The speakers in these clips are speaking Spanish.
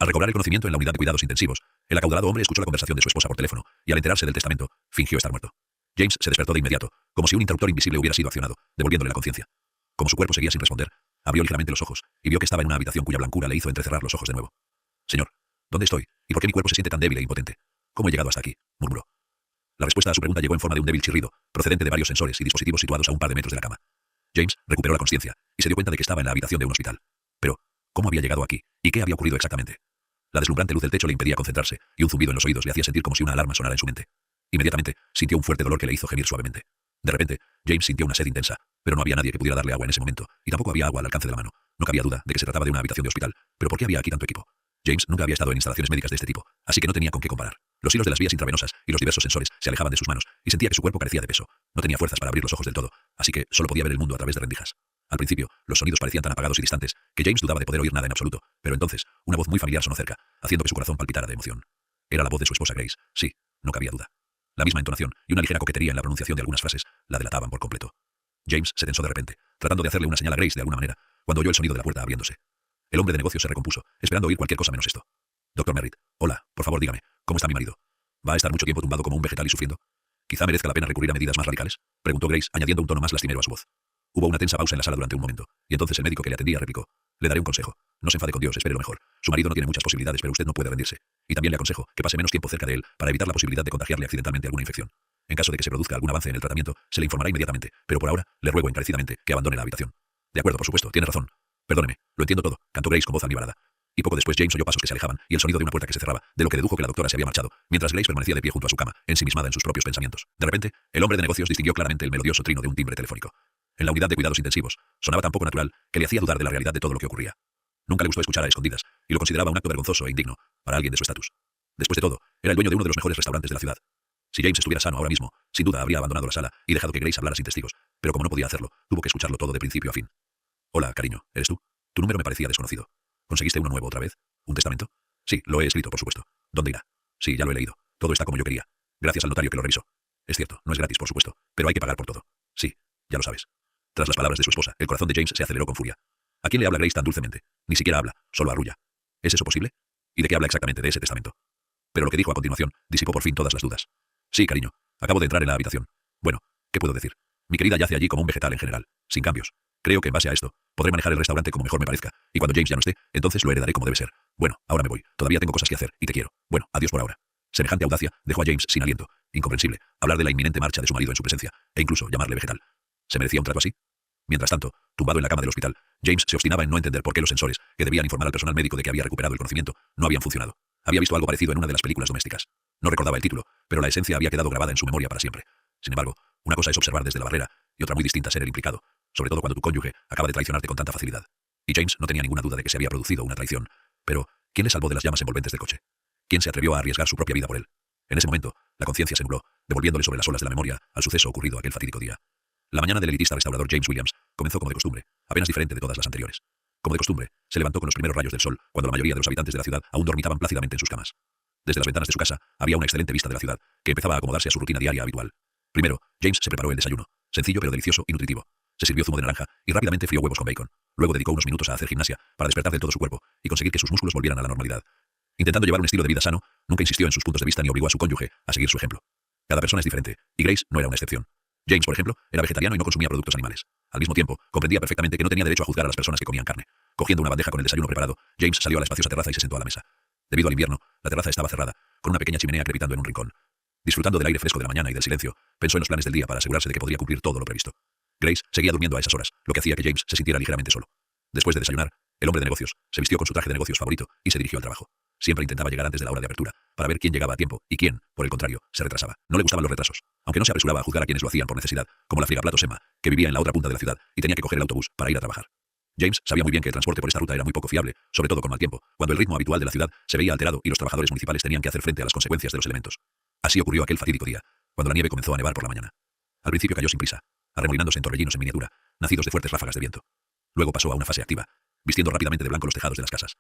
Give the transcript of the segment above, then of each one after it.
Al recobrar el conocimiento en la unidad de cuidados intensivos, el acaudalado hombre escuchó la conversación de su esposa por teléfono y, al enterarse del testamento, fingió estar muerto. James se despertó de inmediato, como si un interruptor invisible hubiera sido accionado, devolviéndole la conciencia. Como su cuerpo seguía sin responder, abrió ligeramente los ojos y vio que estaba en una habitación cuya blancura le hizo entrecerrar los ojos de nuevo. «Señor, ¿dónde estoy? ¿Y por qué mi cuerpo se siente tan débil e impotente? ¿Cómo he llegado hasta aquí?», murmuró. La respuesta a su pregunta llegó en forma de un débil chirrido, procedente de varios sensores y dispositivos situados a un par de metros de la cama. James recuperó la conciencia y se dio cuenta de que estaba en la habitación de un hospital. Pero, ¿cómo había llegado aquí? ¿Y qué había ocurrido exactamente? La deslumbrante luz del techo le impedía concentrarse, y un zumbido en los oídos le hacía sentir como si una alarma sonara en su mente. Inmediatamente, sintió un fuerte dolor que le hizo gemir suavemente. De repente, James sintió una sed intensa, pero no había nadie que pudiera darle agua en ese momento, y tampoco había agua al alcance de la mano. No cabía duda de que se trataba de una habitación de hospital, pero ¿por qué había aquí tanto equipo? James nunca había estado en instalaciones médicas de este tipo, así que no tenía con qué comparar. Los hilos de las vías intravenosas y los diversos sensores se alejaban de sus manos, y sentía que su cuerpo carecía de peso. No tenía fuerzas para abrir los ojos del todo, así que solo podía ver el mundo a través de rendijas. Al principio, los sonidos parecían tan apagados y distantes que James dudaba de poder oír nada en absoluto, pero entonces, una voz muy familiar sonó cerca, haciendo que su corazón palpitara de emoción. Era la voz de su esposa Grace, sí, no cabía duda. La misma entonación y una ligera coquetería en la pronunciación de algunas frases la delataban por completo. James se tensó de repente, tratando de hacerle una señal a Grace de alguna manera, cuando oyó el sonido de la puerta abriéndose. El hombre de negocios se recompuso, esperando oír cualquier cosa menos esto. «Dr. Merritt, hola, por favor dígame, ¿cómo está mi marido? ¿Va a estar mucho tiempo tumbado como un vegetal y sufriendo? ¿Quizá merezca la pena recurrir a medidas más radicales?», preguntó Grace, añadiendo un tono más lastimero a su voz. Hubo una tensa pausa en la sala durante un momento, y entonces el médico que le atendía replicó: «Le daré un consejo. No se enfade con Dios, espere lo mejor. Su marido no tiene muchas posibilidades, pero usted no puede rendirse. Y también le aconsejo que pase menos tiempo cerca de él para evitar la posibilidad de contagiarle accidentalmente alguna infección. En caso de que se produzca algún avance en el tratamiento, se le informará inmediatamente, pero por ahora le ruego encarecidamente que abandone la habitación». «De acuerdo, por supuesto, tiene razón. Perdóneme, lo entiendo todo», cantó Grace con voz almibarada. Y poco después James oyó pasos que se alejaban y el sonido de una puerta que se cerraba, de lo que dedujo que la doctora se había marchado, mientras Grace permanecía de pie junto a su cama, ensimismada en sus propios pensamientos. De repente, el hombre de negocios distinguió claramente el melodioso trino de un timbre telefónico. En la unidad de cuidados intensivos, sonaba tan poco natural que le hacía dudar de la realidad de todo lo que ocurría. Nunca le gustó escuchar a escondidas, y lo consideraba un acto vergonzoso e indigno para alguien de su estatus. Después de todo, era el dueño de uno de los mejores restaurantes de la ciudad. Si James estuviera sano ahora mismo, sin duda habría abandonado la sala y dejado que Grace hablara sin testigos, pero como no podía hacerlo, tuvo que escucharlo todo de principio a fin. «Hola, cariño, ¿eres tú? Tu número me parecía desconocido. ¿Conseguiste uno nuevo otra vez? ¿Un testamento?» «Sí, lo he escrito, por supuesto. ¿Dónde irá?» «Sí, ya lo he leído. Todo está como yo quería. Gracias al notario que lo revisó. Es cierto, no es gratis, por supuesto, pero hay que pagar por todo. Sí, ya lo sabes». Tras las palabras de su esposa, el corazón de James se aceleró con furia. ¿A quién le habla Grace tan dulcemente? Ni siquiera habla, solo arrulla. ¿Es eso posible? ¿Y de qué habla exactamente de ese testamento? Pero lo que dijo a continuación disipó por fin todas las dudas. «Sí, cariño. Acabo de entrar en la habitación. Bueno, ¿qué puedo decir? Mi querida yace allí como un vegetal en general, sin cambios. Creo que en base a esto, podré manejar el restaurante como mejor me parezca, y cuando James ya no esté, entonces lo heredaré como debe ser. Bueno, ahora me voy. Todavía tengo cosas que hacer, y te quiero. Bueno, adiós por ahora». Semejante audacia dejó a James sin aliento. Incomprensible, hablar de la inminente marcha de su marido en su presencia, e incluso llamarle vegetal. ¿Se merecía un trato así? Mientras tanto, tumbado en la cama del hospital, James se obstinaba en no entender por qué los sensores, que debían informar al personal médico de que había recuperado el conocimiento, no habían funcionado. Había visto algo parecido en una de las películas domésticas. No recordaba el título, pero la esencia había quedado grabada en su memoria para siempre. Sin embargo, una cosa es observar desde la barrera, y otra muy distinta ser el implicado, sobre todo cuando tu cónyuge acaba de traicionarte con tanta facilidad. Y James no tenía ninguna duda de que se había producido una traición. Pero, ¿quién le salvó de las llamas envolventes del coche? ¿Quién se atrevió a arriesgar su propia vida por él? En ese momento, la conciencia se nubló, devolviéndole sobre las olas de la memoria al suceso ocurrido aquel fatídico día. La mañana del elitista restaurador James Williams comenzó como de costumbre, apenas diferente de todas las anteriores. Como de costumbre, se levantó con los primeros rayos del sol, cuando la mayoría de los habitantes de la ciudad aún dormitaban plácidamente en sus camas. Desde las ventanas de su casa había una excelente vista de la ciudad, que empezaba a acomodarse a su rutina diaria habitual. Primero, James se preparó el desayuno, sencillo pero delicioso y nutritivo. Se sirvió zumo de naranja y rápidamente frió huevos con bacon. Luego dedicó unos minutos a hacer gimnasia para despertar del todo su cuerpo y conseguir que sus músculos volvieran a la normalidad. Intentando llevar un estilo de vida sano, nunca insistió en sus puntos de vista ni obligó a su cónyuge a seguir su ejemplo. Cada persona es diferente, y Grace no era una excepción. James, por ejemplo, era vegetariano y no consumía productos animales. Al mismo tiempo, comprendía perfectamente que no tenía derecho a juzgar a las personas que comían carne. Cogiendo una bandeja con el desayuno preparado, James salió a la espaciosa terraza y se sentó a la mesa. Debido al invierno, la terraza estaba cerrada, con una pequeña chimenea crepitando en un rincón. Disfrutando del aire fresco de la mañana y del silencio, pensó en los planes del día para asegurarse de que podría cumplir todo lo previsto. Grace seguía durmiendo a esas horas, lo que hacía que James se sintiera ligeramente solo. Después de desayunar, el hombre de negocios se vistió con su traje de negocios favorito y se dirigió al trabajo. Siempre intentaba llegar antes de la hora de apertura, para ver quién llegaba a tiempo y quién, por el contrario, se retrasaba. No le gustaban los retrasos, aunque no se apresuraba a juzgar a quienes lo hacían por necesidad, como la frigaplatos Emma, que vivía en la otra punta de la ciudad y tenía que coger el autobús para ir a trabajar. James sabía muy bien que el transporte por esta ruta era muy poco fiable, sobre todo con mal tiempo, cuando el ritmo habitual de la ciudad se veía alterado y los trabajadores municipales tenían que hacer frente a las consecuencias de los elementos. Así ocurrió aquel fatídico día, cuando la nieve comenzó a nevar por la mañana. Al principio cayó sin prisa, arremolinándose en torbellinos en miniatura, nacidos de fuertes ráfagas de viento. Luego pasó a una fase activa, vistiendo rápidamente de blanco los tejados de las casas.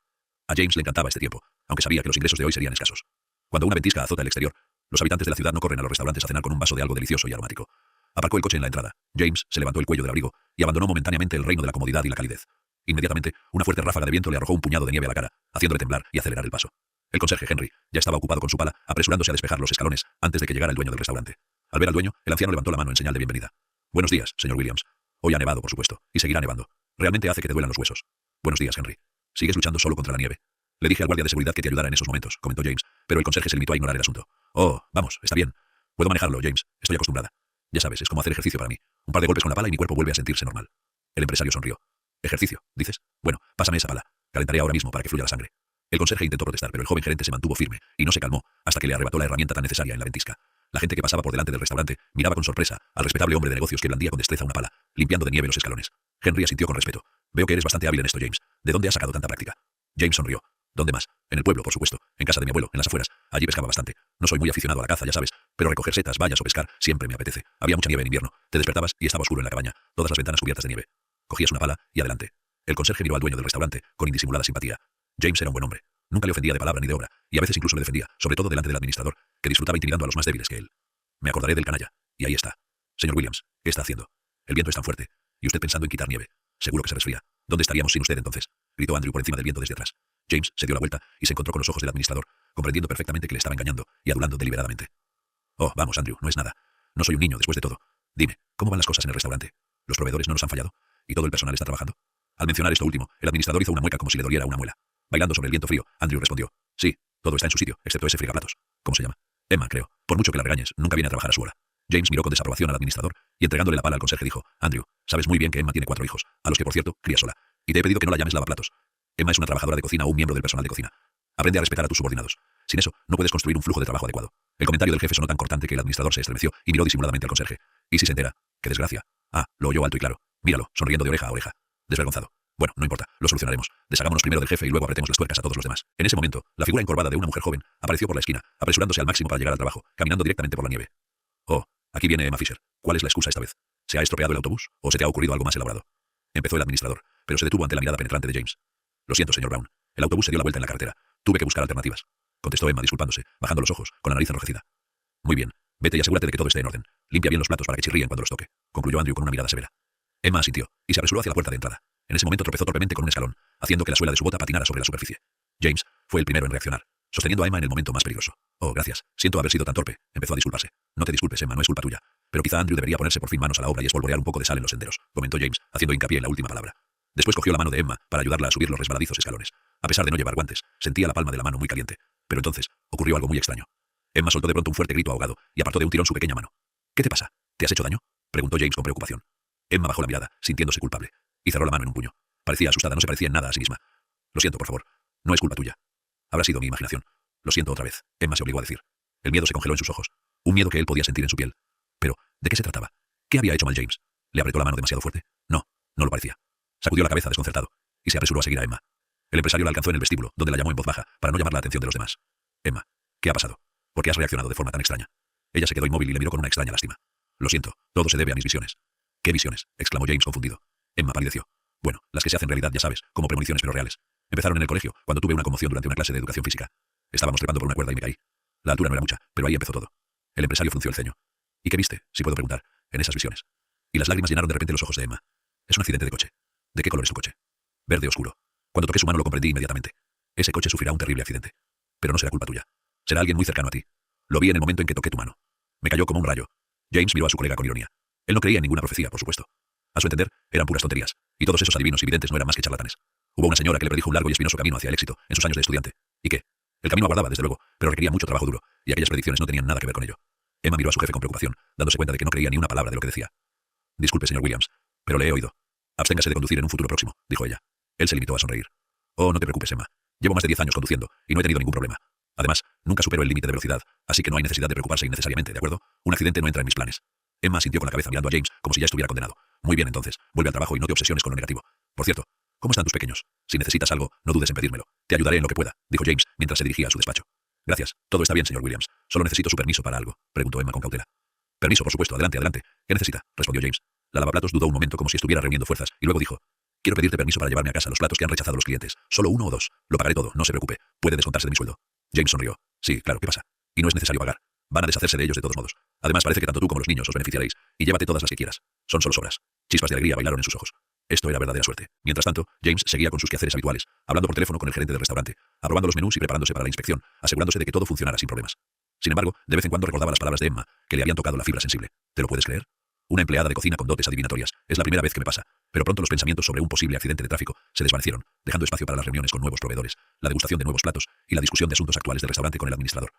A James le encantaba este tiempo, aunque sabía que los ingresos de hoy serían escasos. Cuando una ventisca azota el exterior, los habitantes de la ciudad no corren a los restaurantes a cenar con un vaso de algo delicioso y aromático. Aparcó el coche en la entrada. James se levantó el cuello del abrigo y abandonó momentáneamente el reino de la comodidad y la calidez. Inmediatamente, una fuerte ráfaga de viento le arrojó un puñado de nieve a la cara, haciéndole temblar y acelerar el paso. El conserje Henry ya estaba ocupado con su pala, apresurándose a despejar los escalones antes de que llegara el dueño del restaurante. Al ver al dueño, el anciano levantó la mano en señal de bienvenida. Buenos días, señor Williams. Hoy ha nevado, por supuesto, y seguirá nevando. Realmente hace que te duelan los huesos. Buenos días, Henry. ¿Sigues luchando solo contra la nieve? Le dije al guardia de seguridad que te ayudara en esos momentos, comentó James, pero el conserje se limitó a ignorar el asunto. Oh, vamos, está bien. Puedo manejarlo, James. Estoy acostumbrada. Ya sabes, es como hacer ejercicio para mí. Un par de golpes con la pala y mi cuerpo vuelve a sentirse normal. El empresario sonrió. ¿Ejercicio, dices? Bueno, pásame esa pala. Calentaré ahora mismo para que fluya la sangre. El conserje intentó protestar, pero el joven gerente se mantuvo firme y no se calmó hasta que le arrebató la herramienta tan necesaria en la ventisca. La gente que pasaba por delante del restaurante miraba con sorpresa al respetable hombre de negocios que blandía con destreza una pala, limpiando de nieve los escalones. Henry asintió con respeto. Veo que eres bastante hábil en esto, James. ¿De dónde has sacado tanta práctica? James sonrió. ¿Dónde más? En el pueblo, por supuesto. En casa de mi abuelo, en las afueras. Allí pescaba bastante. No soy muy aficionado a la caza, ya sabes, pero recoger setas, bayas o pescar siempre me apetece. Había mucha nieve en invierno. Te despertabas y estaba oscuro en la cabaña, todas las ventanas cubiertas de nieve. Cogías una pala y adelante. El conserje miró al dueño del restaurante con indisimulada simpatía. James era un buen hombre. Nunca le ofendía de palabra ni de obra, y a veces incluso le defendía, sobre todo delante del administrador, que disfrutaba intimidando a los más débiles que él. Me acordaré del canalla. Y ahí está. Señor Williams, ¿qué está haciendo? El viento es tan fuerte. Y usted pensando en quitar nieve. Seguro que se resfría. ¿Dónde estaríamos sin usted entonces? Gritó Andrew por encima del viento desde atrás. James se dio la vuelta y se encontró con los ojos del administrador, comprendiendo perfectamente que le estaba engañando y adulando deliberadamente. Oh, vamos, Andrew, no es nada. No soy un niño después de todo. Dime, ¿cómo van las cosas en el restaurante? ¿Los proveedores no nos han fallado? ¿Y todo el personal está trabajando? Al mencionar esto último, el administrador hizo una mueca como si le doliera una muela. Bailando sobre el viento frío, Andrew respondió. Sí, todo está en su sitio, excepto ese fregaplatos. ¿Cómo se llama? Emma, creo. Por mucho que la regañes, nunca viene a trabajar a su hora. James miró con desaprobación al administrador y entregándole la pala al conserje dijo, Andrew, sabes muy bien que Emma tiene 4 hijos, a los que por cierto, cría sola. Y te he pedido que no la llames lavaplatos. Emma es una trabajadora de cocina o un miembro del personal de cocina. Aprende a respetar a tus subordinados. Sin eso, no puedes construir un flujo de trabajo adecuado. El comentario del jefe sonó tan cortante que el administrador se estremeció y miró disimuladamente al conserje. ¿Y si se entera? ¡Qué desgracia! Ah, lo oyó alto y claro. Míralo, sonriendo de oreja a oreja. Desvergonzado. Bueno, no importa, lo solucionaremos. Deshagámonos primero del jefe y luego apretemos las tuercas a todos los demás. En ese momento, la figura encorvada de una mujer joven apareció por la esquina, apresurándose al máximo para llegar al trabajo, caminando directamente por la nieve. Oh, aquí viene Emma Fisher. ¿Cuál es la excusa esta vez? ¿Se ha estropeado el autobús o se te ha ocurrido algo más elaborado? Empezó el administrador, pero se detuvo ante la mirada penetrante de James. Lo siento, señor Brown. El autobús se dio la vuelta en la carretera. Tuve que buscar alternativas. Contestó Emma disculpándose, bajando los ojos, con la nariz enrojecida. Muy bien. Vete y asegúrate de que todo esté en orden. Limpia bien los platos para que chirríen cuando los toque. Concluyó Andrew con una mirada severa. Emma asintió, y se apresuró hacia la puerta de entrada. En ese momento tropezó torpemente con un escalón, haciendo que la suela de su bota patinara sobre la superficie. James fue el primero en reaccionar, sosteniendo a Emma en el momento más peligroso. Oh, gracias. Siento haber sido tan torpe. Empezó a disculparse. No te disculpes, Emma, no es culpa tuya. Pero quizá Andrew debería ponerse por fin manos a la obra y espolvorear un poco de sal en los senderos, comentó James, haciendo hincapié en la última palabra. Después cogió la mano de Emma para ayudarla a subir los resbaladizos escalones. A pesar de no llevar guantes, sentía la palma de la mano muy caliente. Pero entonces, ocurrió algo muy extraño. Emma soltó de pronto un fuerte grito ahogado y apartó de un tirón su pequeña mano. ¿Qué te pasa? ¿Te has hecho daño? Preguntó James con preocupación. Emma bajó la mirada, sintiéndose culpable, y cerró la mano en un puño. Parecía asustada, no se parecía en nada a sí misma. Lo siento, por favor. No es culpa tuya. Habrá sido mi imaginación. Lo siento otra vez, Emma se obligó a decir. El miedo se congeló en sus ojos. Un miedo que él podía sentir en su piel. Pero, ¿de qué se trataba? ¿Qué había hecho mal James? ¿Le apretó la mano demasiado fuerte? No, no lo parecía. Sacudió la cabeza desconcertado, y se apresuró a seguir a Emma. El empresario la alcanzó en el vestíbulo, donde la llamó en voz baja, para no llamar la atención de los demás. Emma, ¿qué ha pasado? ¿Por qué has reaccionado de forma tan extraña? Ella se quedó inmóvil y le miró con una extraña lástima. Lo siento, todo se debe a mis visiones. ¿Qué visiones? Exclamó James confundido. Emma palideció. Bueno, las que se hacen realidad, ya sabes, como premoniciones pero reales. Empezaron en el colegio, cuando tuve una conmoción durante una clase de educación física. Estábamos trepando por una cuerda y me caí. La altura no era mucha, pero ahí empezó todo. El empresario frunció el ceño. ¿Y qué viste, si puedo preguntar, en esas visiones? Y las lágrimas llenaron de repente los ojos de Emma. Es un accidente de coche. ¿De qué color es tu coche? Verde oscuro. Cuando toqué su mano lo comprendí inmediatamente. Ese coche sufrirá un terrible accidente. Pero no será culpa tuya. Será alguien muy cercano a ti. Lo vi en el momento en que toqué tu mano. Me cayó como un rayo. James miró a su colega con ironía. Él no creía en ninguna profecía, por supuesto. A su entender, eran puras tonterías, y todos esos adivinos y videntes no eran más que charlatanes. Hubo una señora que le predijo un largo y espinoso camino hacia el éxito en sus años de estudiante. ¿Y qué? El camino aguardaba, desde luego, pero requería mucho trabajo duro, y aquellas predicciones no tenían nada que ver con ello. Emma miró a su jefe con preocupación, dándose cuenta de que no creía ni una palabra de lo que decía. Disculpe, señor Williams, pero le he oído. Absténgase de conducir en un futuro próximo, dijo ella. Él se limitó a sonreír. Oh, no te preocupes, Emma. Llevo más de 10 años conduciendo, y no he tenido ningún problema. Además, nunca supero el límite de velocidad, así que no hay necesidad de preocuparse innecesariamente, ¿de acuerdo? Un accidente no entra en mis planes. Emma sintió con la cabeza mirando a James, como si ya estuviera condenado. Muy bien, entonces, vuelve al trabajo y no te obsesiones con lo negativo. Por cierto, ¿cómo están tus pequeños? Si necesitas algo, no dudes en pedírmelo. Te ayudaré en lo que pueda, dijo James, mientras se dirigía a su despacho. Gracias, todo está bien, señor Williams. Solo necesito su permiso para algo, preguntó Emma con cautela. Permiso, por supuesto, adelante, adelante. ¿Qué necesita? Respondió James. La lavaplatos dudó un momento como si estuviera reuniendo fuerzas, y luego dijo: quiero pedirte permiso para llevarme a casa los platos que han rechazado los clientes. Solo 1 o 2. Lo pagaré todo, no se preocupe. Puede descontarse de mi sueldo. James sonrió. Sí, claro, ¿qué pasa? Y no es necesario pagar. Van a deshacerse de ellos de todos modos. Además, parece que tanto tú como los niños os beneficiaréis. Y llévate todas las que quieras. Son solo sobras. Chispas de alegría bailaron en sus ojos. Esto era verdadera suerte. Mientras tanto, James seguía con sus quehaceres habituales, hablando por teléfono con el gerente del restaurante, aprobando los menús y preparándose para la inspección, asegurándose de que todo funcionara sin problemas. Sin embargo, de vez en cuando recordaba las palabras de Emma, que le habían tocado la fibra sensible. ¿Te lo puedes creer? Una empleada de cocina con dotes adivinatorias. Es la primera vez que me pasa. Pero pronto los pensamientos sobre un posible accidente de tráfico se desvanecieron, dejando espacio para las reuniones con nuevos proveedores, la degustación de nuevos platos y la discusión de asuntos actuales del restaurante con el administrador.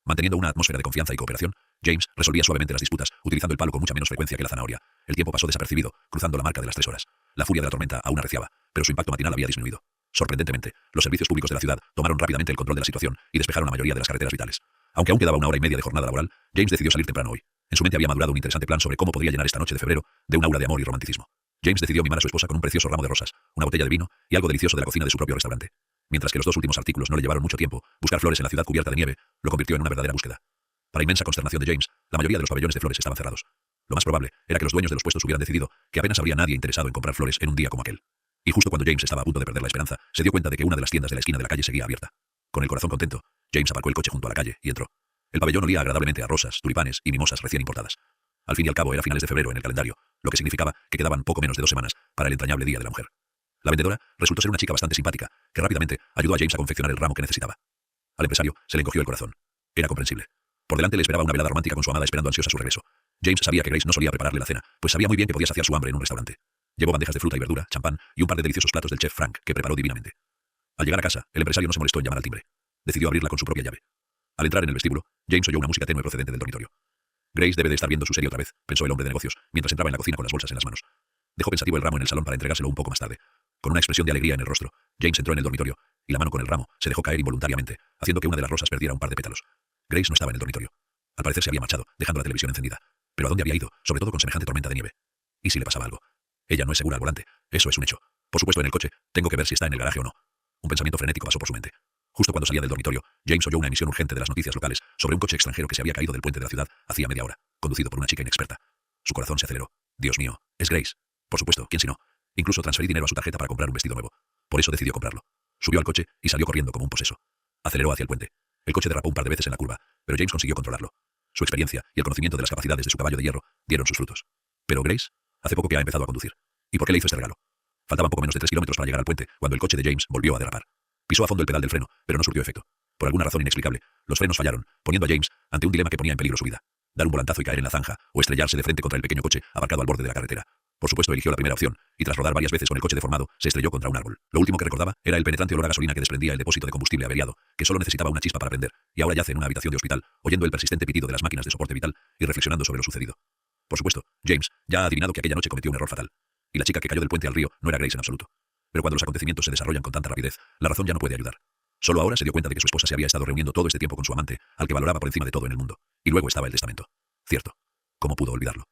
Manteniendo una atmósfera de confianza y cooperación, James resolvía suavemente las disputas, utilizando el palo con mucha menos frecuencia que la zanahoria. El tiempo pasó desapercibido, cruzando la marca de las 3 horas. La furia de la tormenta aún arreciaba, pero su impacto matinal había disminuido. Sorprendentemente, los servicios públicos de la ciudad tomaron rápidamente el control de la situación y despejaron la mayoría de las carreteras vitales. Aunque aún quedaba 1 hora y media de jornada laboral, James decidió salir temprano hoy. En su mente había madurado un interesante plan sobre cómo podría llenar esta noche de febrero de un aura de amor y romanticismo. James decidió mimar a su esposa con un precioso ramo de rosas, una botella de vino y algo delicioso de la cocina de su propio restaurante. Mientras que los 2 últimos artículos no le llevaron mucho tiempo, buscar flores en la ciudad cubierta de nieve lo convirtió en una verdadera búsqueda. Para inmensa consternación de James, la mayoría de los pabellones de flores estaban cerrados. Lo más probable era que los dueños de los puestos hubieran decidido que apenas habría nadie interesado en comprar flores en un día como aquel. Y justo cuando James estaba a punto de perder la esperanza, se dio cuenta de que una de las tiendas de la esquina de la calle seguía abierta. Con el corazón contento, James aparcó el coche junto a la calle y entró. El pabellón olía agradablemente a rosas, tulipanes y mimosas recién importadas. Al fin y al cabo era finales de febrero en el calendario, lo que significaba que quedaban poco menos de 2 semanas para el entrañable Día de la Mujer. La vendedora resultó ser una chica bastante simpática, que rápidamente ayudó a James a confeccionar el ramo que necesitaba. Al empresario se le encogió el corazón. Era comprensible. Por delante le esperaba una velada romántica con su amada esperando ansiosa su regreso. James sabía que Grace no solía prepararle la cena, pues sabía muy bien que podía saciar su hambre en un restaurante. Llevó bandejas de fruta y verdura, champán y un par de deliciosos platos del chef Frank, que preparó divinamente. Al llegar a casa, el empresario no se molestó en llamar al timbre. Decidió abrirla con su propia llave. Al entrar en el vestíbulo, James oyó una música tenue procedente del dormitorio. Grace debe de estar viendo su serie otra vez, pensó el hombre de negocios, mientras entraba en la cocina con las bolsas en las manos. Dejó pensativo el ramo en el salón para entregárselo un poco más tarde. Con una expresión de alegría en el rostro, James entró en el dormitorio, y la mano con el ramo se dejó caer involuntariamente, haciendo que una de las rosas perdiera un par de pétalos. Grace no estaba en el dormitorio. Al parecer se había marchado, dejando la televisión encendida. Pero ¿a dónde había ido, sobre todo con semejante tormenta de nieve? ¿Y si le pasaba algo? Ella no es segura al volante, eso es un hecho. Por supuesto, en el coche, tengo que ver si está en el garaje o no. Un pensamiento frenético pasó por su mente. Justo cuando salía del dormitorio, James oyó una emisión urgente de las noticias locales sobre un coche extranjero que se había caído del puente de la ciudad hacía media hora, conducido por una chica inexperta. Su corazón se aceleró. Dios mío, es Grace. Por supuesto, ¿quién si no? Incluso transferí dinero a su tarjeta para comprar un vestido nuevo. Por eso decidió comprarlo. Subió al coche y salió corriendo como un poseso. Aceleró hacia el puente. El coche derrapó un par de veces en la curva, pero James consiguió controlarlo. Su experiencia y el conocimiento de las capacidades de su caballo de hierro dieron sus frutos. Pero Grace, hace poco que ha empezado a conducir. ¿Y por qué le hizo este regalo? Faltaban poco menos de 3 kilómetros para llegar al puente, cuando el coche de James volvió a derrapar. Pisó a fondo el pedal del freno, pero no surtió efecto. Por alguna razón inexplicable, los frenos fallaron, poniendo a James ante un dilema que ponía en peligro su vida: dar un volantazo y caer en la zanja, o estrellarse de frente contra el pequeño coche aparcado al borde de la carretera. Por supuesto, eligió la primera opción, y tras rodar varias veces con el coche deformado, se estrelló contra un árbol. Lo último que recordaba era el penetrante olor a gasolina que desprendía el depósito de combustible averiado, que solo necesitaba una chispa para prender, y ahora yace en una habitación de hospital, oyendo el persistente pitido de las máquinas de soporte vital y reflexionando sobre lo sucedido. Por supuesto, James ya ha adivinado que aquella noche cometió un error fatal, y la chica que cayó del puente al río no era Grace en absoluto. Pero cuando los acontecimientos se desarrollan con tanta rapidez, la razón ya no puede ayudar. Solo ahora se dio cuenta de que su esposa se había estado reuniendo todo este tiempo con su amante, al que valoraba por encima de todo en el mundo. Y luego estaba el testamento. Cierto. ¿Cómo pudo olvidarlo?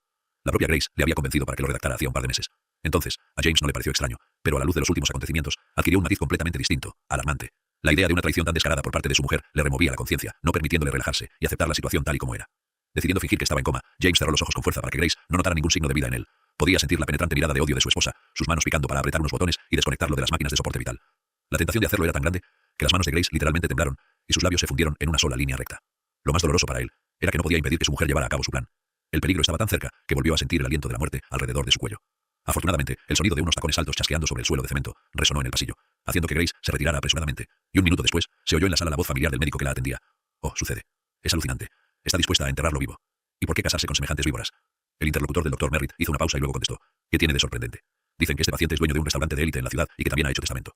La propia Grace le había convencido para que lo redactara hacía un par de meses. Entonces, a James no le pareció extraño, pero a la luz de los últimos acontecimientos, adquirió un matiz completamente distinto, alarmante. La idea de una traición tan descarada por parte de su mujer le removía la conciencia, no permitiéndole relajarse y aceptar la situación tal y como era. Decidiendo fingir que estaba en coma, James cerró los ojos con fuerza para que Grace no notara ningún signo de vida en él. Podía sentir la penetrante mirada de odio de su esposa, sus manos picando para apretar unos botones y desconectarlo de las máquinas de soporte vital. La tentación de hacerlo era tan grande que las manos de Grace literalmente temblaron y sus labios se fundieron en una sola línea recta. Lo más doloroso para él era que no podía impedir que su mujer llevara a cabo su plan. El peligro estaba tan cerca que volvió a sentir el aliento de la muerte alrededor de su cuello. Afortunadamente, el sonido de unos tacones altos chasqueando sobre el suelo de cemento resonó en el pasillo, haciendo que Grace se retirara apresuradamente, y un minuto después se oyó en la sala la voz familiar del médico que la atendía. Oh, sucede. Es alucinante. Está dispuesta a enterrarlo vivo. ¿Y por qué casarse con semejantes víboras? El interlocutor del Dr. Merritt hizo una pausa y luego contestó: ¿Qué tiene de sorprendente? Dicen que este paciente es dueño de un restaurante de élite en la ciudad y que también ha hecho testamento.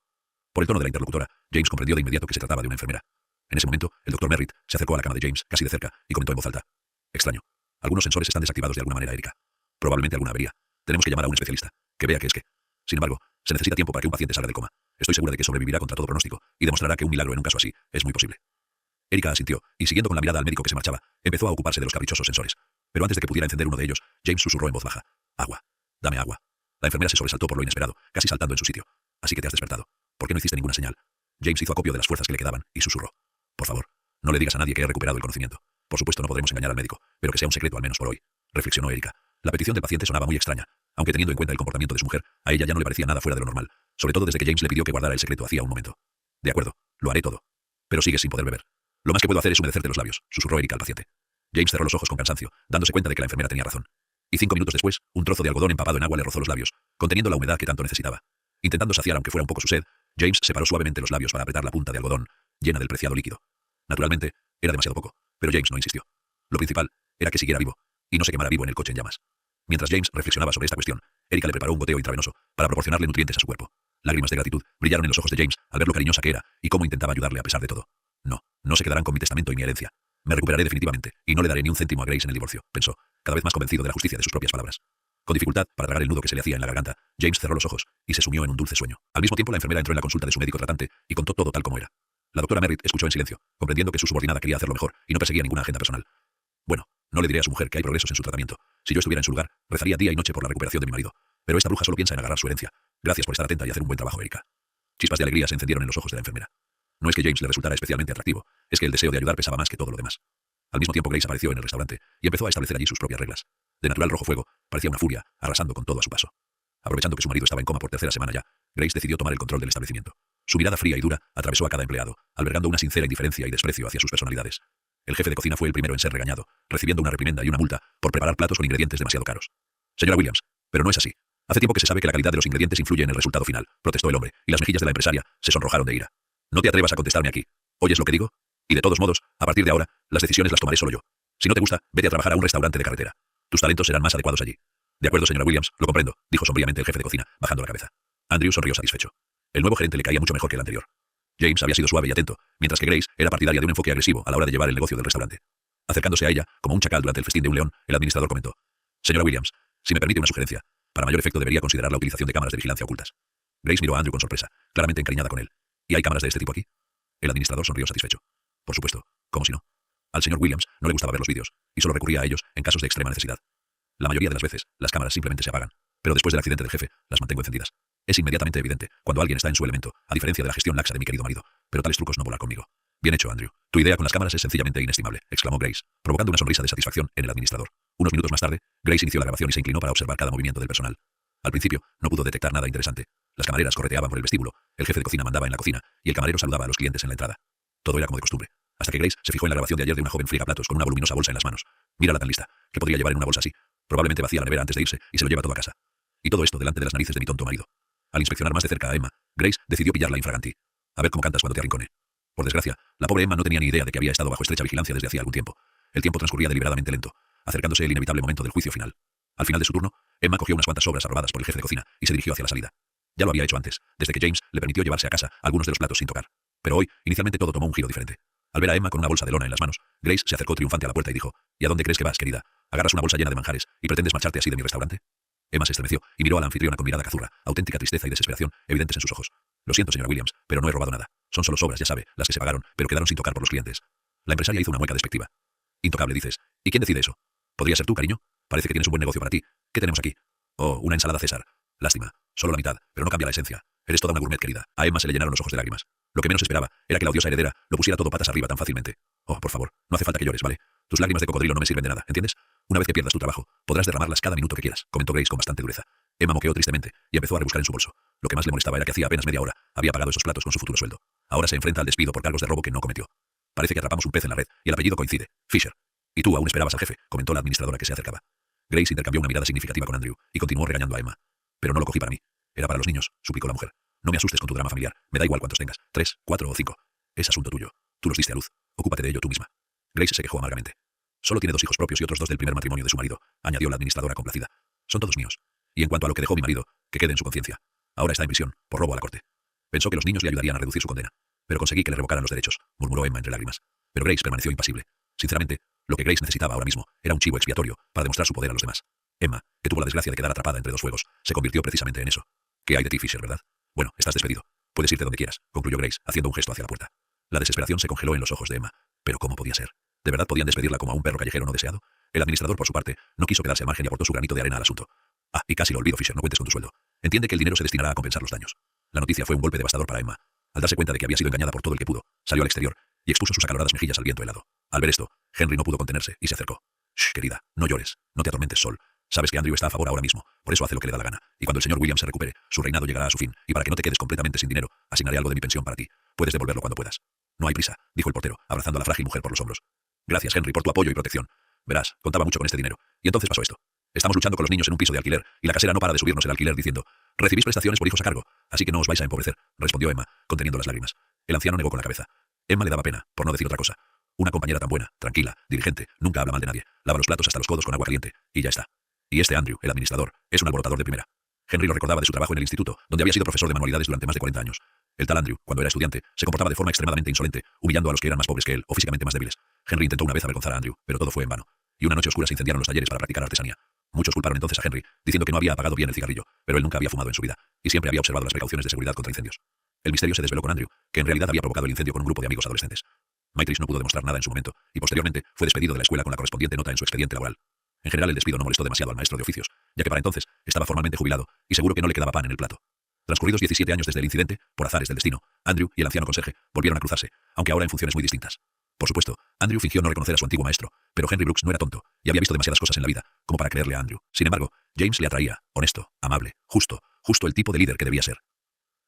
Por el tono de la interlocutora, James comprendió de inmediato que se trataba de una enfermera. En ese momento, el Dr. Merritt se acercó a la cama de James, casi de cerca, y comentó en voz alta: extraño. Algunos sensores están desactivados de alguna manera, Erika. Probablemente alguna avería. Tenemos que llamar a un especialista, que vea qué es qué. Sin embargo, se necesita tiempo para que un paciente salga del coma. Estoy segura de que sobrevivirá contra todo pronóstico, y demostrará que un milagro en un caso así es muy posible. Erika asintió, y siguiendo con la mirada al médico que se marchaba, empezó a ocuparse de los caprichosos sensores. Pero antes de que pudiera encender uno de ellos, James susurró en voz baja: agua. Dame agua. La enfermera se sobresaltó por lo inesperado, casi saltando en su sitio. Así que te has despertado. ¿Por qué no hiciste ninguna señal? James hizo acopio de las fuerzas que le quedaban, y susurró: por favor, no le digas a nadie que he recuperado el conocimiento. Por supuesto no podremos engañar al médico, pero que sea un secreto al menos por hoy. Reflexionó Erika. La petición del paciente sonaba muy extraña, aunque teniendo en cuenta el comportamiento de su mujer, a ella ya no le parecía nada fuera de lo normal, sobre todo desde que James le pidió que guardara el secreto hacía un momento. De acuerdo, lo haré todo. Pero sigues sin poder beber. Lo más que puedo hacer es humedecerte los labios, susurró Erika al paciente. James cerró los ojos con cansancio, dándose cuenta de que la enfermera tenía razón. Y 5 minutos después, un trozo de algodón empapado en agua le rozó los labios, conteniendo la humedad que tanto necesitaba. Intentando saciar aunque fuera un poco su sed, James separó suavemente los labios para apretar la punta de algodón, llena del preciado líquido. Naturalmente, era demasiado poco, pero James no insistió. Lo principal era que siguiera vivo, y no se quemara vivo en el coche en llamas. Mientras James reflexionaba sobre esta cuestión, Erika le preparó un goteo intravenoso para proporcionarle nutrientes a su cuerpo. Lágrimas de gratitud brillaron en los ojos de James al ver lo cariñosa que era y cómo intentaba ayudarle a pesar de todo. No se quedarán con mi testamento y mi herencia. Me recuperaré definitivamente, y no le daré ni un céntimo a Grace en el divorcio, pensó, cada vez más convencido de la justicia de sus propias palabras. Con dificultad, para tragar el nudo que se le hacía en la garganta, James cerró los ojos y se sumió en un dulce sueño. Al mismo tiempo, la enfermera entró en la consulta de su médico tratante y contó todo tal como era. La doctora Merritt escuchó en silencio, comprendiendo que su subordinada quería hacerlo mejor y no perseguía ninguna agenda personal. Bueno, no le diré a su mujer que hay progresos en su tratamiento. Si yo estuviera en su lugar, rezaría día y noche por la recuperación de mi marido. Pero esta bruja solo piensa en agarrar su herencia. Gracias por estar atenta y hacer un buen trabajo, Erika. Chispas de alegría se encendieron en los ojos de la enfermera. No es que James le resultara especialmente atractivo, es que el deseo de ayudar pesaba más que todo lo demás. Al mismo tiempo, Grace apareció en el restaurante y empezó a establecer allí sus propias reglas. De natural rojo fuego, parecía una furia, arrasando con todo a su paso. Aprovechando que su marido estaba en coma por tercera semana ya, Grace decidió tomar el control del establecimiento. Su mirada fría y dura atravesó a cada empleado, albergando una sincera indiferencia y desprecio hacia sus personalidades. El jefe de cocina fue el primero en ser regañado, recibiendo una reprimenda y una multa por preparar platos con ingredientes demasiado caros. Señora Williams, pero no es así. Hace tiempo que se sabe que la calidad de los ingredientes influye en el resultado final, protestó el hombre, y las mejillas de la empresaria se sonrojaron de ira. No te atrevas a contestarme aquí. ¿Oyes lo que digo? Y de todos modos, a partir de ahora, las decisiones las tomaré solo yo. Si no te gusta, vete a trabajar a un restaurante de carretera. Tus talentos serán más adecuados allí. De acuerdo, señora Williams, lo comprendo, dijo sombríamente el jefe de cocina, bajando la cabeza. Andrew sonrió satisfecho. El nuevo gerente le caía mucho mejor que el anterior. James había sido suave y atento, mientras que Grace era partidaria de un enfoque agresivo a la hora de llevar el negocio del restaurante. Acercándose a ella, como un chacal durante el festín de un león, el administrador comentó: Señora Williams, si me permite una sugerencia, para mayor efecto debería considerar la utilización de cámaras de vigilancia ocultas. Grace miró a Andrew con sorpresa, claramente encariñada con él. ¿Y hay cámaras de este tipo aquí? El administrador sonrió satisfecho. Por supuesto, ¿cómo si no? Al señor Williams no le gustaba ver los vídeos, y solo recurría a ellos en casos de extrema necesidad. La mayoría de las veces, las cámaras simplemente se apagan, pero después del accidente del jefe, las mantengo encendidas. Es inmediatamente evidente cuando alguien está en su elemento, a diferencia de la gestión laxa de mi querido marido, pero tales trucos no volan conmigo. Bien hecho, Andrew. Tu idea con las cámaras es sencillamente inestimable, exclamó Grace, provocando una sonrisa de satisfacción en el administrador. Unos minutos más tarde, Grace inició la grabación y se inclinó para observar cada movimiento del personal. Al principio, no pudo detectar nada interesante. Las camareras correteaban por el vestíbulo, el jefe de cocina mandaba en la cocina, y el camarero saludaba a los clientes en la entrada. Todo era como de costumbre, hasta que Grace se fijó en la grabación de ayer de una joven friega-platos con una voluminosa bolsa en las manos. Mírala tan lista, ¿qué podría llevar en una bolsa así? Probablemente vacía la nevera antes de irse y se lo lleva todo a casa. Y todo esto delante de las narices de mi tonto marido. Al inspeccionar más de cerca a Emma, Grace decidió pillarla infraganti. A ver cómo cantas cuando te arrincone. Por desgracia, la pobre Emma no tenía ni idea de que había estado bajo estrecha vigilancia desde hacía algún tiempo. El tiempo transcurría deliberadamente lento, acercándose el inevitable momento del juicio final. Al final de su turno, Emma cogió unas cuantas sobras arrobadas por el jefe de cocina y se dirigió hacia la salida. Ya lo había hecho antes, desde que James le permitió llevarse a casa algunos de los platos sin tocar. Pero hoy, inicialmente todo tomó un giro diferente. Al ver a Emma con una bolsa de lona en las manos, Grace se acercó triunfante a la puerta y dijo: ¿Y a dónde crees que vas, querida? ¿Agarras una bolsa llena de manjares y pretendes marcharte así de mi restaurante? Emma se estremeció y miró a la anfitriona con mirada cazurra, auténtica tristeza y desesperación evidentes en sus ojos. Lo siento, señora Williams, pero no he robado nada. Son solo sobras, ya sabe, las que se pagaron, pero quedaron sin tocar por los clientes. La empresaria hizo una mueca despectiva. Intocable, dices. ¿Y quién decide eso? ¿Podría ser tú, cariño? Parece que tienes un buen negocio para ti. ¿Qué tenemos aquí? Oh, una ensalada César. Lástima. Solo la mitad, pero no cambia la esencia. Eres toda una gourmet, querida. A Emma se le llenaron los ojos de lágrimas. Lo que menos esperaba era que la odiosa heredera lo pusiera todo patas arriba tan fácilmente. Oh, por favor, no hace falta que llores, ¿vale? Tus lágrimas de cocodrilo no me sirven de nada, ¿entiendes? Una vez que pierdas tu trabajo, podrás derramarlas cada minuto que quieras, comentó Grace con bastante dureza. Emma moqueó tristemente y empezó a rebuscar en su bolso. Lo que más le molestaba era que hacía apenas media hora había pagado esos platos con su futuro sueldo. Ahora se enfrenta al despido por cargos de robo que no cometió. Parece que atrapamos un pez en la red y el apellido coincide. Fisher. Y tú aún esperabas al jefe, comentó la administradora que se acercaba. Grace intercambió una mirada significativa con Andrew y continuó regañando a Emma. Pero no lo cogí para mí. Era para los niños, suplicó la mujer. No me asustes con tu drama familiar. Me da igual cuántos tengas. 3, 4 o 5. Es asunto tuyo. Tú los diste a luz. Ocúpate de ello tú misma. Grace se quejó amargamente. Solo tiene 2 hijos propios y otros 2 del primer matrimonio de su marido, añadió la administradora complacida. Son todos míos. Y en cuanto a lo que dejó mi marido, que quede en su conciencia. Ahora está en prisión, por robo a la corte. Pensó que los niños le ayudarían a reducir su condena. Pero conseguí que le revocaran los derechos, murmuró Emma entre lágrimas. Pero Grace permaneció impasible. Sinceramente, lo que Grace necesitaba ahora mismo era un chivo expiatorio para demostrar su poder a los demás. Emma, que tuvo la desgracia de quedar atrapada entre 2 fuegos, se convirtió precisamente en eso. ¿Qué hay de ti, Fisher, verdad? Bueno, estás despedido. Puedes irte donde quieras, concluyó Grace, haciendo un gesto hacia la puerta. La desesperación se congeló en los ojos de Emma. ¿Pero cómo podía ser? ¿De verdad podían despedirla como a un perro callejero no deseado? El administrador, por su parte, no quiso quedarse al margen y aportó su granito de arena al asunto. Ah, y casi lo olvido, Fisher, no cuentes con tu sueldo. Entiende que el dinero se destinará a compensar los daños. La noticia fue un golpe devastador para Emma. Al darse cuenta de que había sido engañada por todo el que pudo, salió al exterior y expuso sus acaloradas mejillas al viento helado. Al ver esto, Henry no pudo contenerse y se acercó. Shh, querida, no llores, no te atormentes, Sol. Sabes que Andrew está a favor ahora mismo, por eso hace lo que le da la gana. Y cuando el señor William se recupere, su reinado llegará a su fin, y para que no te quedes completamente sin dinero, asignaré algo de mi pensión para ti. Puedes devolverlo cuando puedas. No hay prisa, dijo el portero, abrazando a la frágil mujer por los hombros. Gracias, Henry, por tu apoyo y protección. Verás, contaba mucho con este dinero. Y entonces pasó esto. Estamos luchando con los niños en un piso de alquiler, y la casera no para de subirnos el alquiler diciendo: recibís prestaciones por hijos a cargo, así que no os vais a empobrecer, respondió Emma, conteniendo las lágrimas. El anciano negó con la cabeza. Emma le daba pena, por no decir otra cosa. Una compañera tan buena, tranquila, diligente, nunca habla mal de nadie, lava los platos hasta los codos con agua caliente, y ya está. Y este Andrew, el administrador, es un alborotador de primera. Henry lo recordaba de su trabajo en el instituto, donde había sido profesor de manualidades durante más de 40 años. El tal Andrew, cuando era estudiante, se comportaba de forma extremadamente insolente, humillando a los que eran más pobres que él o físicamente más débiles. Henry intentó una vez avergonzar a Andrew, pero todo fue en vano. Y una noche oscura se incendiaron los talleres para practicar artesanía. Muchos culparon entonces a Henry, diciendo que no había apagado bien el cigarrillo, pero él nunca había fumado en su vida, y siempre había observado las precauciones de seguridad contra incendios. El misterio se desveló con Andrew, que en realidad había provocado el incendio con un grupo de amigos adolescentes. Maitris no pudo demostrar nada en su momento, y posteriormente fue despedido de la escuela con la correspondiente nota en su expediente laboral. En general el despido no molestó demasiado al maestro de oficios, ya que para entonces estaba formalmente jubilado, y seguro que no le quedaba pan en el plato. Transcurridos 17 años desde el incidente, por azares del destino, Andrew y el anciano conserje volvieron a cruzarse, aunque ahora en funciones muy distintas. Por supuesto, Andrew fingió no reconocer a su antiguo maestro, pero Henry Brooks no era tonto, y había visto demasiadas cosas en la vida, como para creerle a Andrew. Sin embargo, James le atraía, honesto, amable, justo el tipo de líder que debía ser.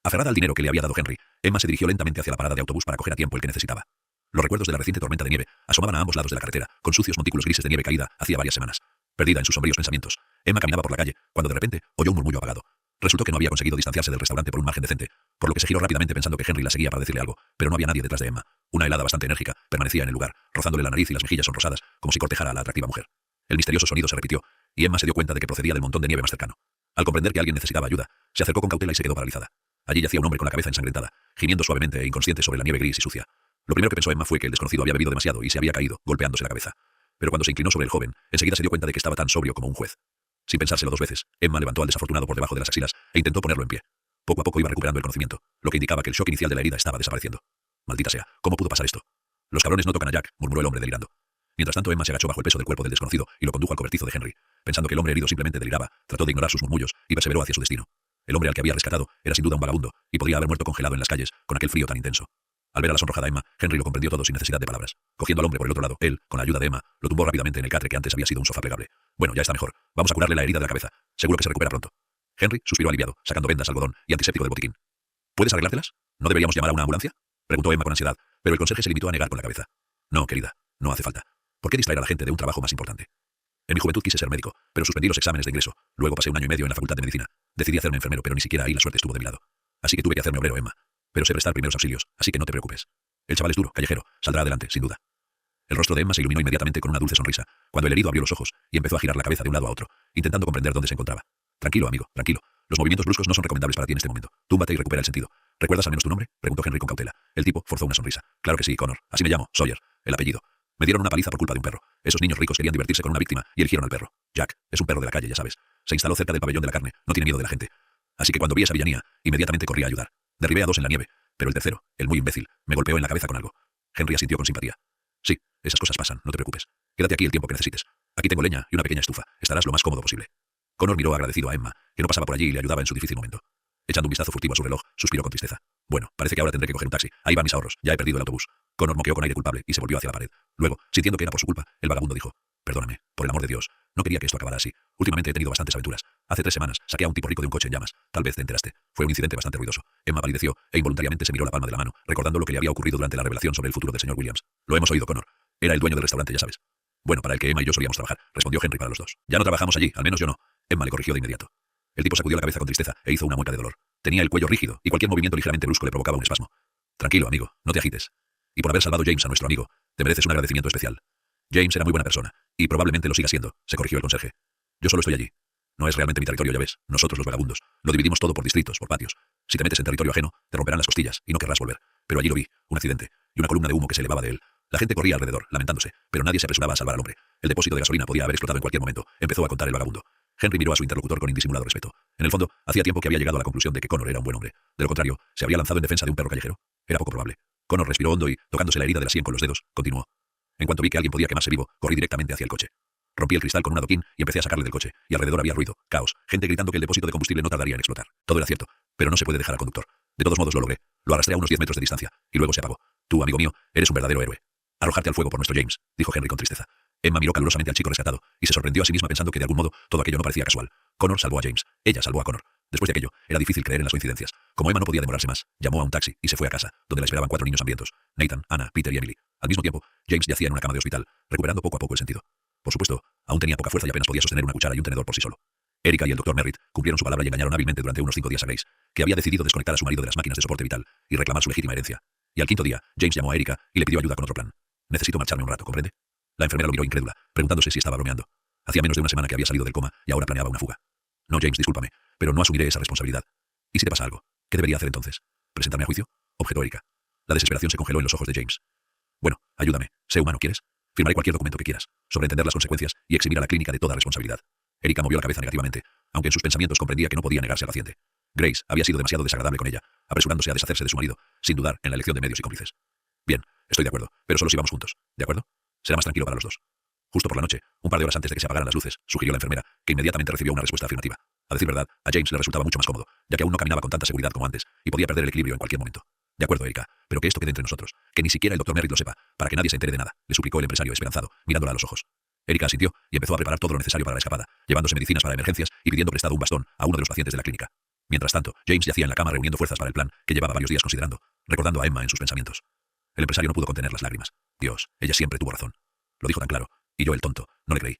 Aferrada al dinero que le había dado Henry, Emma se dirigió lentamente hacia la parada de autobús para coger a tiempo el que necesitaba. Los recuerdos de la reciente tormenta de nieve asomaban a ambos lados de la carretera, con sucios montículos grises de nieve caída hacía varias semanas. Perdida en sus sombríos pensamientos, Emma caminaba por la calle, cuando de repente oyó un murmullo apagado. Resultó que no había conseguido distanciarse del restaurante por un margen decente, por lo que se giró rápidamente pensando que Henry la seguía para decirle algo, pero no había nadie detrás de Emma. Una helada bastante enérgica permanecía en el lugar, rozándole la nariz y las mejillas sonrosadas, como si cortejara a la atractiva mujer. El misterioso sonido se repitió, y Emma se dio cuenta de que procedía del montón de nieve más cercano. Al comprender que alguien necesitaba ayuda, se acercó con cautela y se quedó paralizada. Allí yacía un hombre con la cabeza ensangrentada, gimiendo suavemente e inconsciente sobre la nieve gris y sucia. Lo primero que pensó Emma fue que el desconocido había bebido demasiado y se había caído, golpeándose la cabeza. Pero cuando se inclinó sobre el joven, enseguida se dio cuenta de que estaba tan sobrio como un juez. Sin pensárselo dos veces, Emma levantó al desafortunado por debajo de las axilas e intentó ponerlo en pie. Poco a poco iba recuperando el conocimiento, lo que indicaba que el shock inicial de la herida estaba desapareciendo. Maldita sea, ¿cómo pudo pasar esto? Los cabrones no tocan a Jack, murmuró el hombre delirando. Mientras tanto, Emma se agachó bajo el peso del cuerpo del desconocido y lo condujo al cobertizo de Henry. Pensando que el hombre herido simplemente deliraba, trató de ignorar sus murmullos y perseveró hacia su destino. El hombre al que había rescatado era sin duda un vagabundo, y podría haber muerto congelado en las calles, con aquel frío tan intenso. Al ver a la sonrojada Emma, Henry lo comprendió todo sin necesidad de palabras. Cogiendo al hombre por el otro lado, él, con la ayuda de Emma, lo tumbó rápidamente en el catre que antes había sido un sofá plegable. Bueno, ya está mejor. Vamos a curarle la herida de la cabeza. Seguro que se recupera pronto. Henry suspiró aliviado, sacando vendas, algodón y antiséptico del botiquín. ¿Puedes arreglártelas? ¿No deberíamos llamar a una ambulancia?, preguntó Emma con ansiedad, pero el conserje se limitó a negar con la cabeza. No, querida, no hace falta. ¿Por qué distraer a la gente de un trabajo más importante? En mi juventud quise ser médico, pero suspendí los exámenes de ingreso. Luego pasé un año y medio en la facultad de medicina. Decidí hacerme enfermero, pero ni siquiera ahí la suerte estuvo de mi lado. Así que tuve que hacerme obrero, Emma. Pero sé prestar primeros auxilios, así que no te preocupes. El chaval es duro, callejero, saldrá adelante, sin duda. El rostro de Emma se iluminó inmediatamente con una dulce sonrisa, cuando el herido abrió los ojos y empezó a girar la cabeza de un lado a otro, intentando comprender dónde se encontraba. Tranquilo, amigo, tranquilo. Los movimientos bruscos no son recomendables para ti en este momento. Túmbate y recupera el sentido. ¿Recuerdas al menos tu nombre?, preguntó Henry con cautela. El tipo forzó una sonrisa. Claro que sí, Connor. Así me llamo, Sawyer. El apellido. Me dieron una paliza por culpa de un perro. Esos niños ricos querían divertirse con una víctima y eligieron al perro. Jack es un perro de la calle, ya sabes. Se instaló cerca del pabellón de la carne. No tiene miedo de la gente. Así que cuando vi esa villanía, inmediatamente corrí a ayudar. Derribé a dos en la nieve, pero el tercero, el muy imbécil, me golpeó en la cabeza con algo. Henry asintió con simpatía. Sí, esas cosas pasan, no te preocupes. Quédate aquí el tiempo que necesites. Aquí tengo leña y una pequeña estufa. Estarás lo más cómodo posible. Connor miró agradecido a Emma, que no pasaba por allí y le ayudaba en su difícil momento. Echando un vistazo furtivo a su reloj, suspiró con tristeza. Bueno, parece que ahora tendré que coger un taxi. Ahí van mis ahorros. Ya he perdido el autobús. Connor moqueó con aire culpable y se volvió hacia la pared. Luego, sintiendo que era por su culpa, el vagabundo dijo: perdóname, por el amor de Dios. No quería que esto acabara así. Últimamente he tenido bastantes aventuras. Hace 3 semanas saqué a un tipo rico de un coche en llamas. Tal vez te enteraste. Fue un incidente bastante ruidoso. Emma palideció e involuntariamente se miró la palma de la mano, recordando lo que le había ocurrido durante la revelación sobre el futuro del señor Williams. Lo hemos oído, Connor. Era el dueño del restaurante, ya sabes. Bueno, para el que Emma y yo solíamos trabajar, respondió Henry para los dos. Ya no trabajamos allí, al menos yo no. Emma le corrigió de inmediato. El tipo sacudió la cabeza con tristeza e hizo una mueca de dolor. Tenía el cuello rígido y cualquier movimiento ligeramente brusco le provocaba un espasmo. Tranquilo, amigo, no te agites. Y por haber salvado James a nuestro amigo, te mereces un agradecimiento especial. James era muy buena persona, y probablemente lo siga siendo, se corrigió el conserje. Yo solo estoy allí. No es realmente mi territorio, ya ves. Nosotros los vagabundos lo dividimos todo por distritos, por patios. Si te metes en territorio ajeno, te romperán las costillas y no querrás volver. Pero allí lo vi, un accidente, y una columna de humo que se elevaba de él. La gente corría alrededor, lamentándose, pero nadie se apresuraba a salvar al hombre. El depósito de gasolina podía haber explotado en cualquier momento, empezó a contar el vagabundo. Henry miró a su interlocutor con indisimulado respeto. En el fondo, hacía tiempo que había llegado a la conclusión de que Connor era un buen hombre. De lo contrario, ¿se habría lanzado en defensa de un perro callejero? Era poco probable. Connor respiró hondo y, tocándose la herida de la sien con los dedos, continuó. En cuanto vi que alguien podía quemarse vivo, corrí directamente hacia el coche. Rompí el cristal con un adoquín y empecé a sacarle del coche, y alrededor había ruido, caos, gente gritando que el depósito de combustible no tardaría en explotar. Todo era cierto, pero no se puede dejar al conductor. De todos modos lo logré. Lo arrastré a unos 10 metros de distancia, y luego se apagó. Tú, amigo mío, eres un verdadero héroe. Arrojarte al fuego por nuestro James, dijo Henry con tristeza. Emma miró calurosamente al chico rescatado, y se sorprendió a sí misma pensando que de algún modo todo aquello no parecía casual. Connor salvó a James. Ella salvó a Connor. Después de aquello, era difícil creer en las coincidencias. Como Emma no podía demorarse más, llamó a un taxi y se fue a casa, donde la esperaban 4 niños hambrientos: Nathan, Anna, Peter y Emily. Al mismo tiempo, James yacía en una cama de hospital, recuperando poco a poco el sentido. Por supuesto, aún tenía poca fuerza y apenas podía sostener una cuchara y un tenedor por sí solo. Erika y el Dr. Merritt cumplieron su palabra y engañaron hábilmente durante unos 5 días a Grace, que había decidido desconectar a su marido de las máquinas de soporte vital y reclamar su legítima herencia. Y al quinto día, James llamó a Erika y le pidió ayuda con otro plan. Necesito marcharme un rato, ¿comprende? La enfermera lo miró incrédula, preguntándose si estaba bromeando. Hacía menos de una semana que había salido del coma y ahora planeaba una fuga. No, James, discúlpame, pero no asumiré esa responsabilidad. ¿Y si te pasa algo? ¿Qué debería hacer entonces? ¿Presentarme a juicio? Objetó Erika. La desesperación se congeló en los ojos de James. Bueno, ayúdame. Sé humano, ¿quieres? Firmaré cualquier documento que quieras, sobreentender las consecuencias y eximir a la clínica de toda responsabilidad. Erika movió la cabeza negativamente, aunque en sus pensamientos comprendía que no podía negarse al paciente. Grace había sido demasiado desagradable con ella, apresurándose a deshacerse de su marido, sin dudar en la elección de medios y cómplices. Bien, estoy de acuerdo, pero solo si vamos juntos, ¿de acuerdo? Será más tranquilo para los dos. Justo por la noche, un par de horas antes de que se apagaran las luces, sugirió la enfermera, que inmediatamente recibió una respuesta afirmativa. A decir verdad, a James le resultaba mucho más cómodo, ya que aún no caminaba con tanta seguridad como antes, y podía perder el equilibrio en cualquier momento. De acuerdo, Erika, pero que esto quede entre nosotros, que ni siquiera el Dr. Merritt lo sepa, para que nadie se entere de nada, le suplicó el empresario esperanzado, mirándola a los ojos. Erika asintió y empezó a preparar todo lo necesario para la escapada, llevándose medicinas para emergencias y pidiendo prestado un bastón a uno de los pacientes de la clínica. Mientras tanto, James yacía en la cama reuniendo fuerzas para el plan que llevaba varios días considerando, recordando a Emma en sus pensamientos. El empresario no pudo contener las lágrimas. Dios, ella siempre tuvo razón. Lo dijo tan claro, y yo, el tonto, no le creí.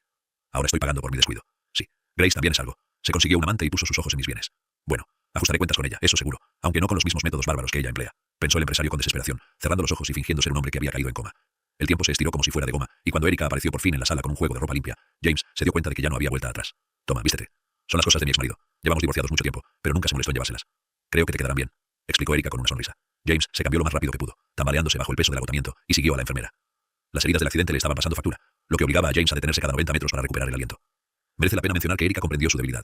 Ahora estoy pagando por mi descuido. Sí, Grace también es algo. Se consiguió un amante y puso sus ojos en mis bienes. Bueno, ajustaré cuentas con ella, eso seguro, aunque no con los mismos métodos bárbaros que ella emplea, pensó el empresario con desesperación, cerrando los ojos y fingiendo ser un hombre que había caído en coma. El tiempo se estiró como si fuera de goma, y cuando Erika apareció por fin en la sala con un juego de ropa limpia, James se dio cuenta de que ya no había vuelta atrás. Toma, vístete. Son las cosas de mi exmarido. Llevamos divorciados mucho tiempo, pero nunca se molestó en llevárselas. Creo que te quedarán bien, explicó Erika con una sonrisa. James se cambió lo más rápido que pudo, tambaleándose bajo el peso del agotamiento, y siguió a la enfermera. Las heridas del accidente le estaban pasando factura, lo que obligaba a James a detenerse cada 90 metros para recuperar el aliento. Merece la pena mencionar que Erika comprendió su debilidad.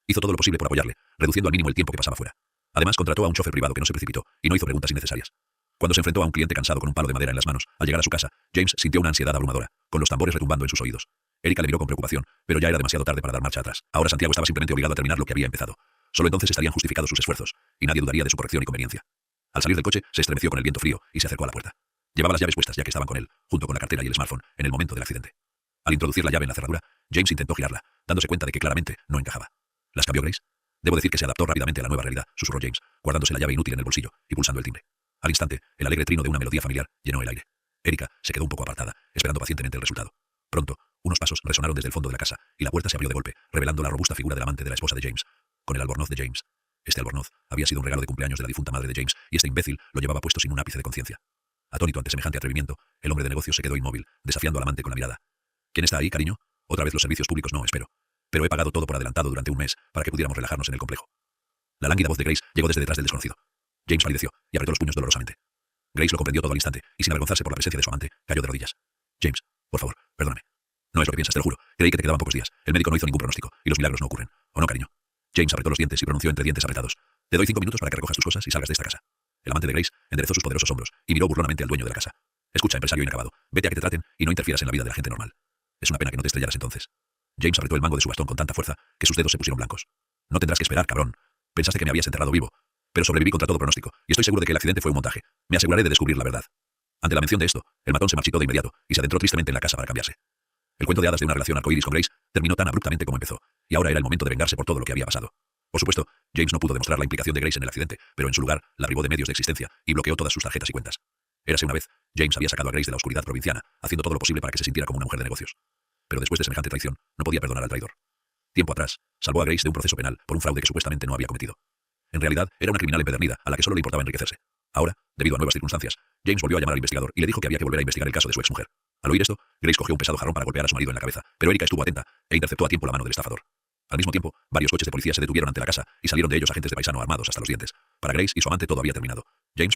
Hizo todo lo posible por apoyarle, reduciendo al mínimo el tiempo que pasaba fuera. Además, contrató a un chofer privado que no se precipitó y no hizo preguntas innecesarias. Cuando se enfrentó a un cliente cansado con un palo de madera en las manos, al llegar a su casa, James sintió una ansiedad abrumadora, con los tambores retumbando en sus oídos. Erika le miró con preocupación, pero ya era demasiado tarde para dar marcha atrás. Ahora Santiago estaba simplemente obligado a terminar lo que había empezado. Solo entonces estarían justificados sus esfuerzos, y nadie dudaría de su corrección y conveniencia. Al salir del coche, se estremeció con el viento frío y se acercó a la puerta. Llevaba las llaves puestas ya que estaban con él, junto con la cartera y el smartphone, en el momento del accidente. Al introducir la llave en la cerradura, James intentó girarla, dándose cuenta de que claramente no encajaba. ¿Las cambió Grace? Debo decir que se adaptó rápidamente a la nueva realidad, susurró James, guardándose la llave inútil en el bolsillo y pulsando el timbre. Al instante, el alegre trino de una melodía familiar llenó el aire. Erika se quedó un poco apartada, esperando pacientemente el resultado. Pronto, unos pasos resonaron desde el fondo de la casa, y la puerta se abrió de golpe, revelando la robusta figura del amante de la esposa de James, con el albornoz de James. Este albornoz había sido un regalo de cumpleaños de la difunta madre de James, y este imbécil lo llevaba puesto sin un ápice de conciencia. Atónito ante semejante atrevimiento, el hombre de negocios se quedó inmóvil, desafiando al amante con la mirada. ¿Quién está ahí, cariño? Otra vez los servicios públicos, no, espero. Pero he pagado todo por adelantado durante un mes, para que pudiéramos relajarnos en el complejo. La lánguida voz de Grace llegó desde detrás del desconocido. James palideció y apretó los puños dolorosamente. Grace lo comprendió todo al instante, y sin avergonzarse por la presencia de su amante, cayó de rodillas. James, por favor, perdóname. No es lo que piensas, te lo juro. Creí que te quedaban pocos días. El médico no hizo ningún pronóstico, y los milagros no ocurren. ¿O no, cariño? James apretó los dientes y pronunció entre dientes apretados. Te doy 5 minutos para que recojas tus cosas y salgas de esta casa. El amante de Grace enderezó sus poderosos hombros y miró burlonamente al dueño de la casa. Escucha, empresario inacabado, vete a que te traten y no interfieras en la vida de la gente normal. Es una pena que no te estrellaras entonces. James apretó el mango de su bastón con tanta fuerza que sus dedos se pusieron blancos. No tendrás que esperar, cabrón. Pensaste que me habías enterrado vivo, pero sobreviví contra todo pronóstico, y estoy seguro de que el accidente fue un montaje. Me aseguraré de descubrir la verdad. Ante la mención de esto, el matón se marchitó de inmediato y se adentró tristemente en la casa para cambiarse. El cuento de hadas de una relación arcoíris con Grace terminó tan abruptamente como empezó, y ahora era el momento de vengarse por todo lo que había pasado. Por supuesto, James no pudo demostrar la implicación de Grace en el accidente, pero en su lugar la privó de medios de existencia y bloqueó todas sus tarjetas y cuentas. Érase una vez, James había sacado a Grace de la oscuridad provinciana, haciendo todo lo posible para que se sintiera como una mujer de negocios. Pero después de semejante traición, no podía perdonar al traidor. Tiempo atrás, salvó a Grace de un proceso penal por un fraude que supuestamente no había cometido. En realidad, era una criminal empedernida, a la que solo le importaba enriquecerse. Ahora, debido a nuevas circunstancias, James volvió a llamar al investigador y le dijo que había que volver a investigar el caso de su exmujer. Al oír esto, Grace cogió un pesado jarrón para golpear a su marido en la cabeza, pero Erika estuvo atenta e interceptó a tiempo la mano del estafador. Al mismo tiempo, varios coches de policía se detuvieron ante la casa y salieron de ellos agentes de paisano armados hasta los dientes. Para Grace y su amante todo había terminado. James